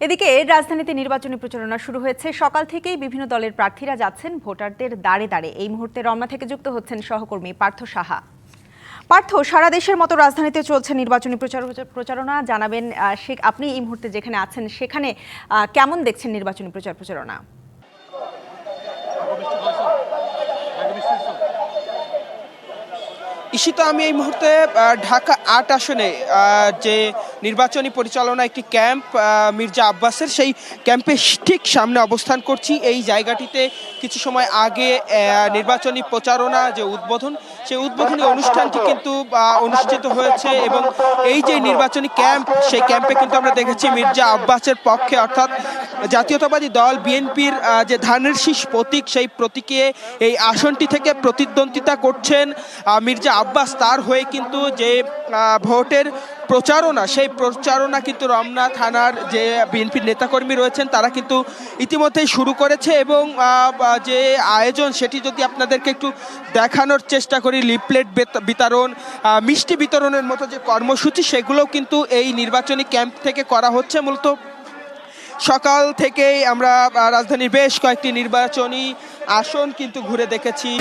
এদিকে রাজধানীতে নির্বাচনী প্রচারণা শুরু হয়েছে। সকাল থেকেই বিভিন্ন দলের প্রার্থীরা যাচ্ছেন ভোটারদের দ্বারে দ্বারে। এই মুহূর্তে রমনা থেকে যুক্ত হচ্ছেন সহকর্মী পার্থ সাহা। পার্থ, সারা দেশের মতো রাজধানীতে চলছে নির্বাচনী প্রচারণা। জানাবেন আপনি এই মুহূর্তে যেখানে আছেন সেখানে কেমন দেখছেন নির্বাচনী প্রচারণা? ঈশিতা, আমি এই মুহূর্তে ঢাকা ৮ আসনে যে নির্বাচনী পরিচালনা একটি ক্যাম্প মির্জা আব্বাসের, সেই ক্যাম্পের ঠিক সামনে অবস্থান করছি। এই জায়গাটিতে কিছু সময় আগে নির্বাচনী প্রচারণা যে উদ্বোধন, সেই উদ্বোধনী অনুষ্ঠানটি কিন্তু অনুষ্ঠিত হয়েছে এবং এই যে নির্বাচনী ক্যাম্প, সেই ক্যাম্পে কিন্তু আমরা দেখেছি মির্জা আব্বাসের পক্ষে অর্থাৎ জাতীয়তাবাদী দল বিএনপির যে ধানের শীষ প্রতীক, সেই প্রতীকে এই আসনটি থেকে প্রতিদ্বন্দ্বিতা করছেন মির্জা আব্বাস। তার হয়ে কিন্তু যে ভোটের প্রচারণা, সেই প্রচারণা কিন্তু রমনা থানার যে বিএনপির নেতাকর্মী রয়েছেন তারা কিন্তু ইতিমধ্যেই শুরু করেছে এবং যে আয়োজন সেটি যদি আপনাদেরকে একটু দেখানোর চেষ্টা করি, লিফলেট বিতরণ, মিষ্টি বিতরণের মতো যে কর্মসূচি, সেগুলোও কিন্তু এই নির্বাচনী ক্যাম্প থেকে করা হচ্ছে। মূলত সকাল থেকেই আমরা রাজধানীর বেশ কয়েকটি নির্বাচনী আসন কিন্তু ঘুরে দেখেছি।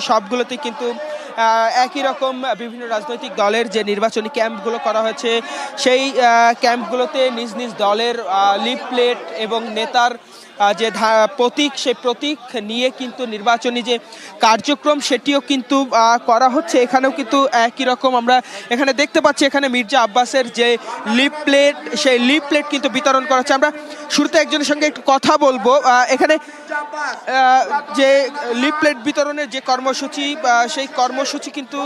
সবগুলোতে কিন্তু একই রকম বিভিন্ন রাজনৈতিক দলের যে নির্বাচনী ক্যাম্পগুলো করা হয়েছে, সেই ক্যাম্পগুলোতে নিজ নিজ দলের লিফলেট এবং নেতার যে প্রতীক, সেই প্রতীক নিয়ে কিন্তু নির্বাচনী যে কার্যক্রম সেটিও কিন্তু করা হচ্ছে। এখানেও কিন্তু একই রকম আমরা এখানে দেখতে পাচ্ছি। এখানে মির্জা আব্বাসের যে লিফলেট, সেই লিফলেট কিন্তু বিতরণ করা হচ্ছে। আমরা শুরুতে একজনের সঙ্গে একটু কথা বলবো। এখানে যে লিফলেট বিতরণের যে কর্মসূচি, সেই কর্মসূচি কিন্তু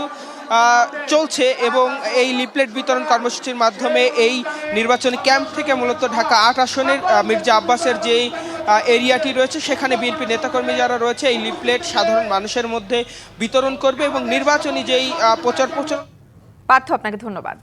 চলছে এবং এই লিফলেট বিতরণ কর্মসূচির মাধ্যমে এই নির্বাচনী ক্যাম্প থেকে মূলত ঢাকা ৮ আসনের মির্জা আব্বাসের যেই এরিয়াটি রয়েছে সেখানে বিএনপি নেতাকর্মী যারা রয়েছে এই লিফলেট সাধারণ মানুষের মধ্যে বিতরণ করবে এবং নির্বাচনী যেই প্রচার পার্থ, আপনাকে ধন্যবাদ।